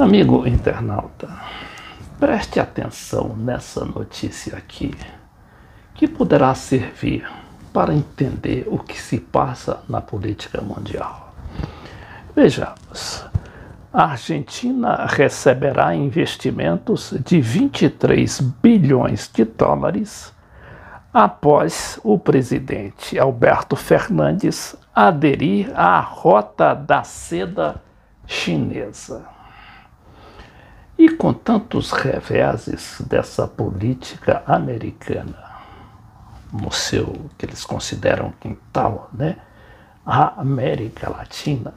Amigo internauta, preste atenção nessa notícia aqui, que poderá servir para entender o que se passa na política mundial. Vejamos, a Argentina receberá investimentos de 23 bilhões de dólares após o presidente Alberto Fernandes aderir à Rota da Seda chinesa. E com tantos reveses dessa política americana no seu, que eles consideram quintal, né? A América Latina,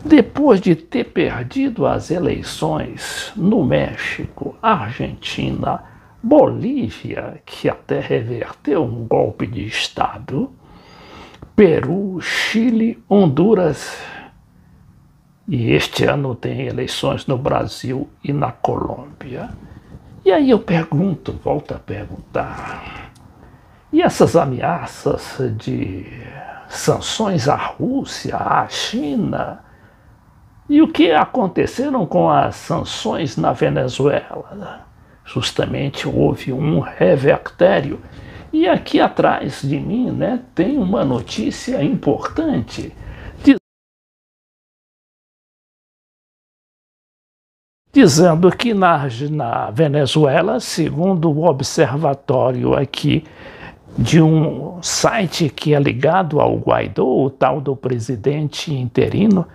depois de ter perdido as eleições no México, Argentina, Bolívia, que até reverteu um golpe de Estado, Peru, Chile, Honduras, e este ano tem eleições no Brasil e na Colômbia. E aí eu pergunto, volto a perguntar, e essas ameaças de sanções à Rússia, à China, e o que aconteceram com as sanções na Venezuela? Justamente houve um revertério. E aqui atrás de mim, né, tem uma notícia importante, dizendo que na Venezuela, segundo o observatório aqui de um site que é ligado ao Guaidó, o tal do presidente interino,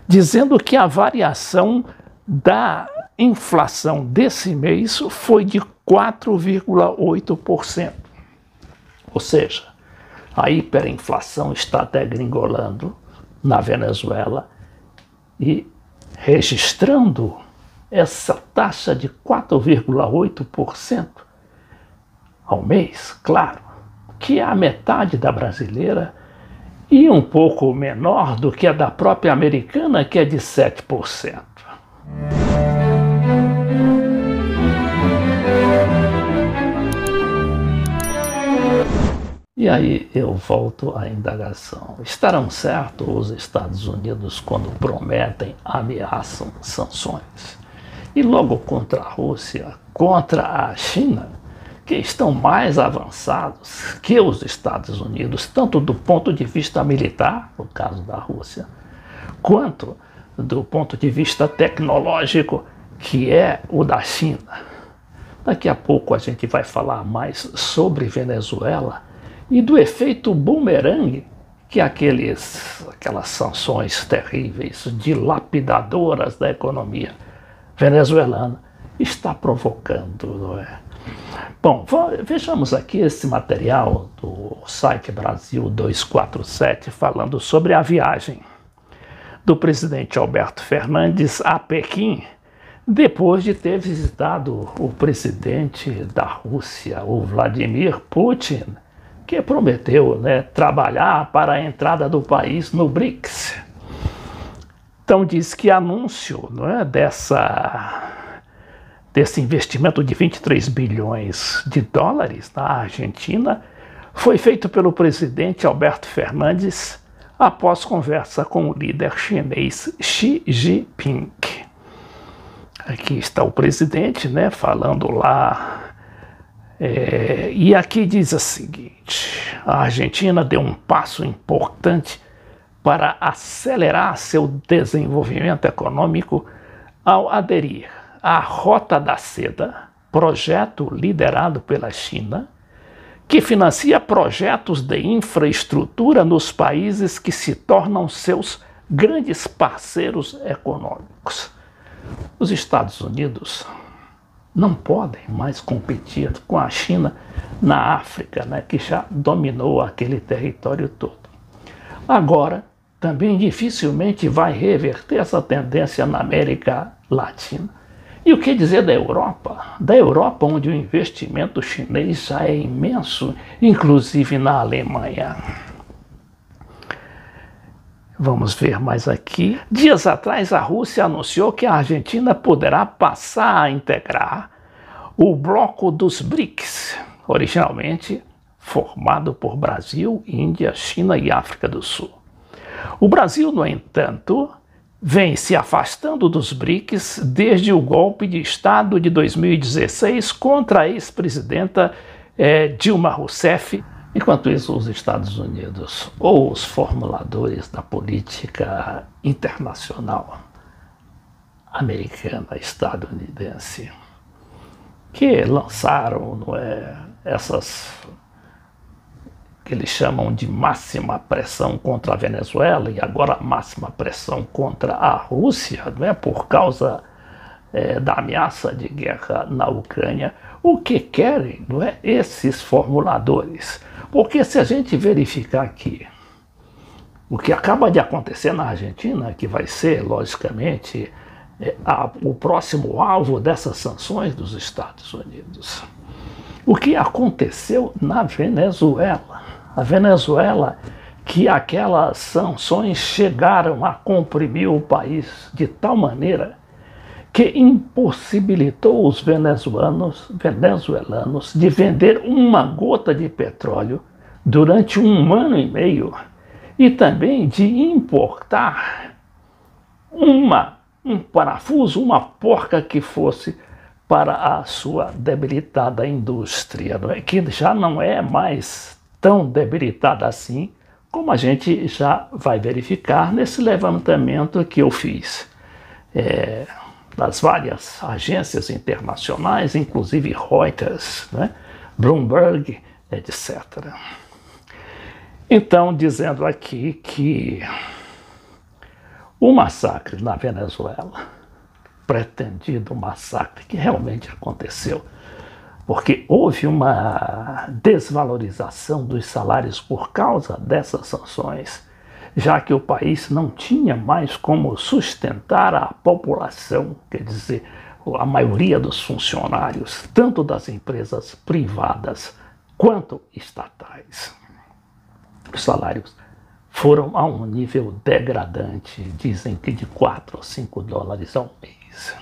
dizendo que a variação da inflação desse mês foi de 4,8%. Ou seja, a hiperinflação está degringolando na Venezuela e registrando essa taxa de 4,8% ao mês, claro, que é a metade da brasileira e um pouco menor do que a da própria americana, que é de 7%. E aí eu volto à indagação. Estarão certos os Estados Unidos quando prometem, ameaçam sanções? E logo contra a Rússia, contra a China, que estão mais avançados que os Estados Unidos, tanto do ponto de vista militar, no caso da Rússia, quanto do ponto de vista tecnológico, que é o da China. Daqui a pouco a gente vai falar mais sobre Venezuela e do efeito bumerangue que aquelas sanções terríveis, dilapidadoras da economia venezuelana está provocando, não é? Bom, vejamos aqui esse material do site Brasil 247 falando sobre a viagem do presidente Alberto Fernandes a Pequim, depois de ter visitado o presidente da Rússia, o Vladimir Putin, que prometeu, né, trabalhar para a entrada do país no BRICS. Então diz que anúncio, não é, desse investimento de 23 bilhões de dólares na Argentina foi feito pelo presidente Alberto Fernandes após conversa com o líder chinês Xi Jinping. Aqui está o presidente, né, falando lá. E aqui diz o seguinte: a Argentina deu um passo importante para acelerar seu desenvolvimento econômico ao aderir à Rota da Seda, projeto liderado pela China, que financia projetos de infraestrutura nos países que se tornam seus grandes parceiros econômicos. Os Estados Unidos não podem mais competir com a China na África, né, que já dominou aquele território todo. Agora, também dificilmente vai reverter essa tendência na América Latina. E o que dizer da Europa? Da Europa, onde o investimento chinês já é imenso, inclusive na Alemanha. Vamos ver mais aqui. Dias atrás, a Rússia anunciou que a Argentina poderá passar a integrar o bloco dos BRICS, originalmente formado por Brasil, Índia, China e África do Sul. O Brasil, no entanto, vem se afastando dos BRICS desde o golpe de Estado de 2016 contra a ex-presidenta Dilma Rousseff. Enquanto isso, os Estados Unidos, ou os formuladores da política internacional americana, estadunidense, que lançaram essas que eles chamam de máxima pressão contra a Venezuela e agora máxima pressão contra a Rússia, por causa da ameaça de guerra na Ucrânia. O que querem esses formuladores? Porque se a gente verificar aqui o que acaba de acontecer na Argentina, que vai ser, logicamente, o próximo alvo dessas sanções dos Estados Unidos. O que aconteceu na Venezuela? A Venezuela, que aquelas sanções chegaram a comprimir o país de tal maneira que impossibilitou os venezuelanos de vender uma gota de petróleo durante 1 ano e meio e também de importar um parafuso, uma porca que fosse para a sua debilitada indústria, que já não é mais tão debilitada assim, como a gente já vai verificar nesse levantamento que eu fiz das várias agências internacionais, inclusive Reuters, Bloomberg, etc. Então, dizendo aqui que o massacre na Venezuela, pretendido massacre que realmente aconteceu, porque houve uma desvalorização dos salários por causa dessas sanções, já que o país não tinha mais como sustentar a população, quer dizer, a maioria dos funcionários, tanto das empresas privadas quanto estatais. Os salários foram a um nível degradante, dizem que de 4 ou 5 dólares ao mês.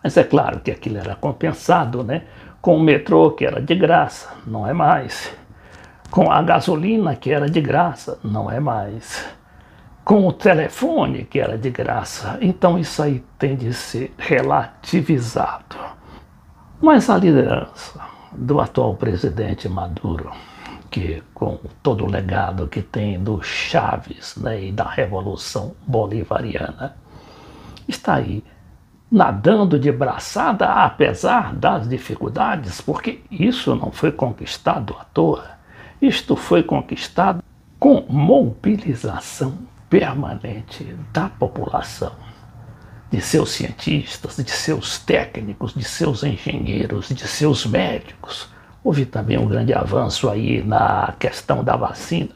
Mas é claro que aquilo era compensado, com o metrô, que era de graça, não é mais. Com a gasolina, que era de graça, não é mais. Com o telefone, que era de graça. Então isso aí tem de ser relativizado. Mas a liderança do atual presidente Maduro, que com todo o legado que tem do Chávez e da Revolução Bolivariana, está aí nadando de braçada apesar das dificuldades, porque isso não foi conquistado à toa. Isto foi conquistado com mobilização permanente da população, de seus cientistas, de seus técnicos, de seus engenheiros, de seus médicos. Houve também um grande avanço aí na questão da vacina.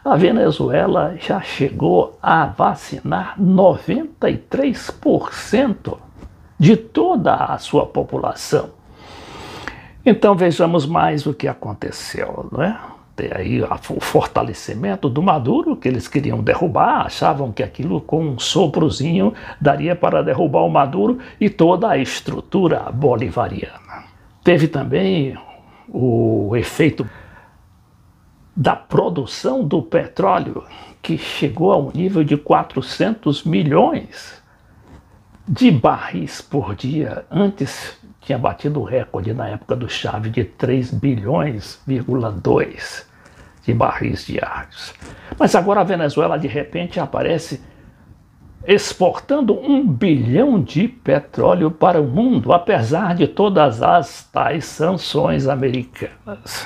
A Venezuela já chegou a vacinar 93% de toda a sua população. Então vejamos mais o que aconteceu, Tem aí o fortalecimento do Maduro, que eles queriam derrubar, achavam que aquilo com um soprozinho daria para derrubar o Maduro e toda a estrutura bolivariana. Teve também o efeito da produção do petróleo, que chegou a um nível de 400 milhões de barris por dia. Antes tinha batido o recorde na época do Chávez de 3,2 bilhões de barris diários. Mas agora a Venezuela de repente aparece exportando 1 bilhão de petróleo para o mundo, apesar de todas as tais sanções americanas.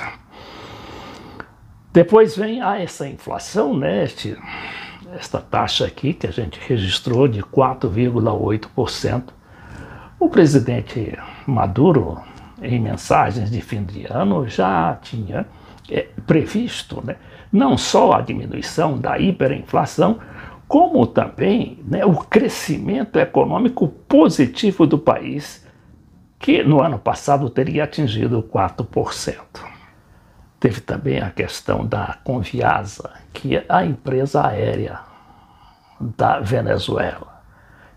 Depois vem essa inflação, esta taxa aqui que a gente registrou de 4,8%. O presidente Maduro, em mensagens de fim de ano, já tinha previsto não só a diminuição da hiperinflação, como também o crescimento econômico positivo do país, que no ano passado teria atingido 4%. Teve também a questão da Conviasa, que é a empresa aérea da Venezuela,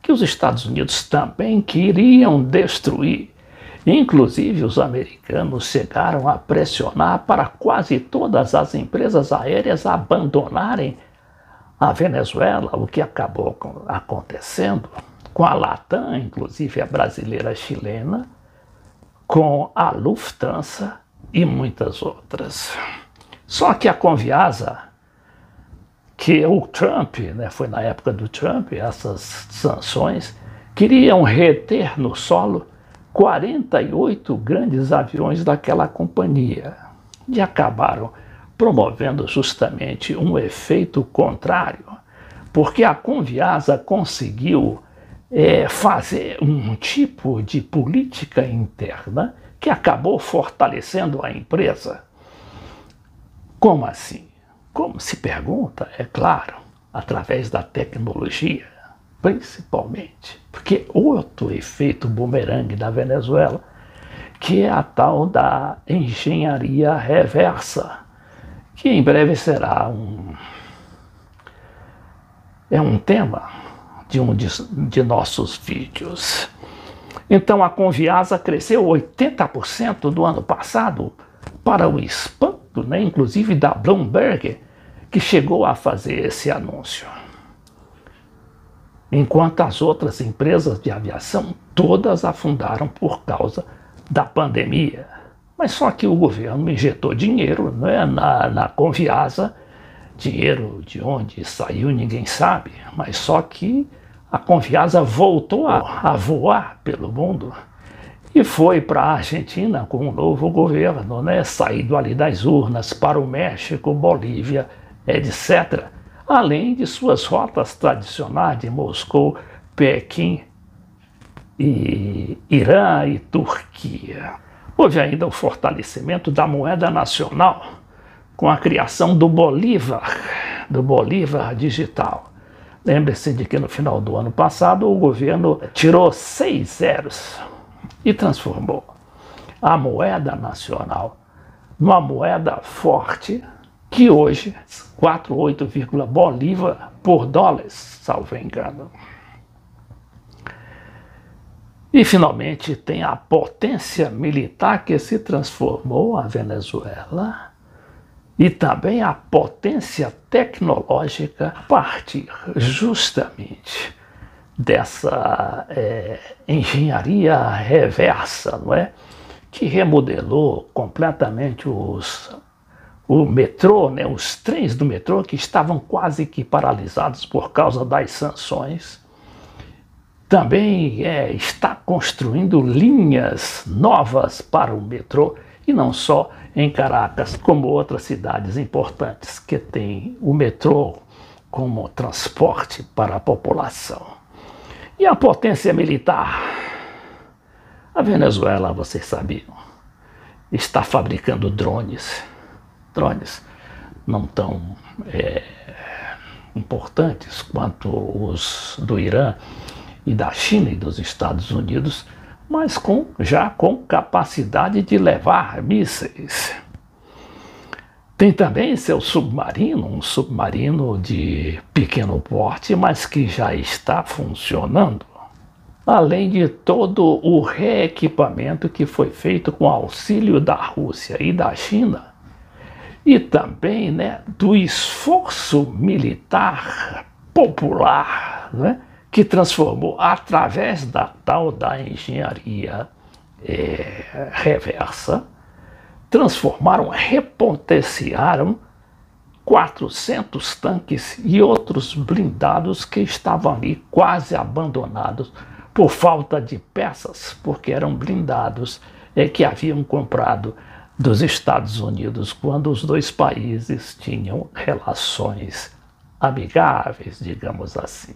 que os Estados Unidos também queriam destruir. Inclusive, os americanos chegaram a pressionar para quase todas as empresas aéreas abandonarem a Venezuela, o que acabou acontecendo com a Latam, inclusive a brasileira chilena, com a Lufthansa e muitas outras. Só que a Conviasa, que o Trump, né, foi na época do Trump, essas sanções, queriam reter no solo 48 grandes aviões daquela companhia e acabaram promovendo justamente um efeito contrário, porque a Conviasa conseguiu fazer um tipo de política interna que acabou fortalecendo a empresa. Como assim? Como se pergunta, é claro, através da tecnologia, principalmente. Porque outro efeito bumerangue da Venezuela, que é a tal da engenharia reversa, que em breve será um tema de um de nossos vídeos. Então a Conviasa cresceu 80% do ano passado, para o espanto, né, inclusive da Bloomberg, que chegou a fazer esse anúncio. Enquanto as outras empresas de aviação todas afundaram por causa da pandemia. Mas só que o governo injetou dinheiro, né, na Conviasa, dinheiro de onde saiu ninguém sabe, mas só que a Conviasa voltou a voar pelo mundo e foi para a Argentina com um novo governo, né, saído ali das urnas para o México, Bolívia, etc., além de suas rotas tradicionais de Moscou, Pequim, e Irã e Turquia. Houve ainda o fortalecimento da moeda nacional, com a criação do Bolívar digital. Lembre-se de que no final do ano passado o governo tirou 6 zeros e transformou a moeda nacional numa moeda forte, que hoje 48, bolívar por dólares, salvo engano. E finalmente tem a potência militar que se transformou a Venezuela e também a potência tecnológica a partir justamente dessa engenharia reversa, não é? Que remodelou completamente o metrô, né? Os trens do metrô que estavam quase que paralisados por causa das sanções. Também está construindo linhas novas para o metrô, e não só em Caracas, como outras cidades importantes que têm o metrô como transporte para a população. E a potência militar? A Venezuela, vocês sabiam, está fabricando drones. Drones não tão importantes quanto os do Irã e da China e dos Estados Unidos, mas já com capacidade de levar mísseis. Tem também seu submarino, um submarino de pequeno porte, mas que já está funcionando. Além de todo o reequipamento que foi feito com auxílio da Rússia e da China, e também, né, do esforço militar popular, né, que transformou, através da tal da engenharia reversa, repotenciaram 400 tanques e outros blindados que estavam ali quase abandonados por falta de peças, porque eram blindados que haviam comprado dos Estados Unidos quando os dois países tinham relações amigáveis, digamos assim.